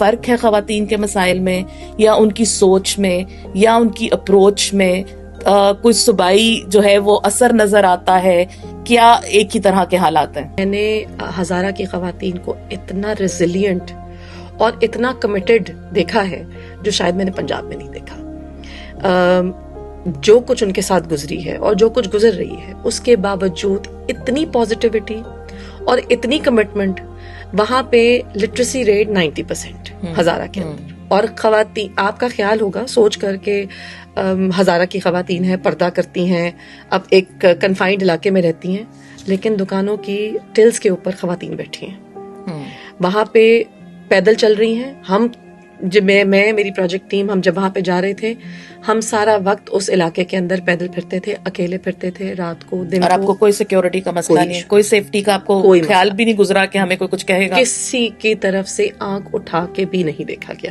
فرق ہے خواتین کے مسائل میں یا ان کی سوچ میں یا ان کی اپروچ میں؟ کوئی صوبائی جو ہے وہ اثر نظر آتا ہے؟ کیا ایک ہی طرح کے حالات ہیں؟ میں نے ہزارہ کی خواتین کو اتنا ریزیلینٹ اور اتنا کمیٹڈ دیکھا ہے جو شاید میں نے پنجاب میں نہیں دیکھا. جو کچھ ان کے ساتھ گزری ہے اور جو کچھ گزر رہی ہے اس کے باوجود اتنی پازیٹیوٹی اور اتنی کمٹمنٹ. وہاں پہ لٹریسی ریٹ 90% ہزارہ کے اندر. اور خواتین, آپ کا خیال ہوگا سوچ کر کے ہزارہ کی خواتین ہیں, پردہ کرتی ہیں, اب ایک کنفائنڈ علاقے میں رہتی ہیں, لیکن دکانوں کی ٹلز کے اوپر خواتین بیٹھی ہیں, وہاں پہ پیدل چل رہی ہیں. ہم جب میں میری پروجیکٹ ٹیم ہم جب وہاں پہ جا رہے تھے, ہم سارا وقت اس علاقے کے اندر پیدل پھرتے تھے, اکیلے پھرتے تھے, رات کو دن کو. اور آپ کو کوئی سیکیورٹی کا مسئلہ نہیں ہے, کوئی سیفٹی کا آپ کو خیال بھی نہیں گزرا کہ ہمیں کوئی کچھ کہے گا؟ کسی کی طرف سے آنکھ اٹھا کے بھی نہیں دیکھا گیا.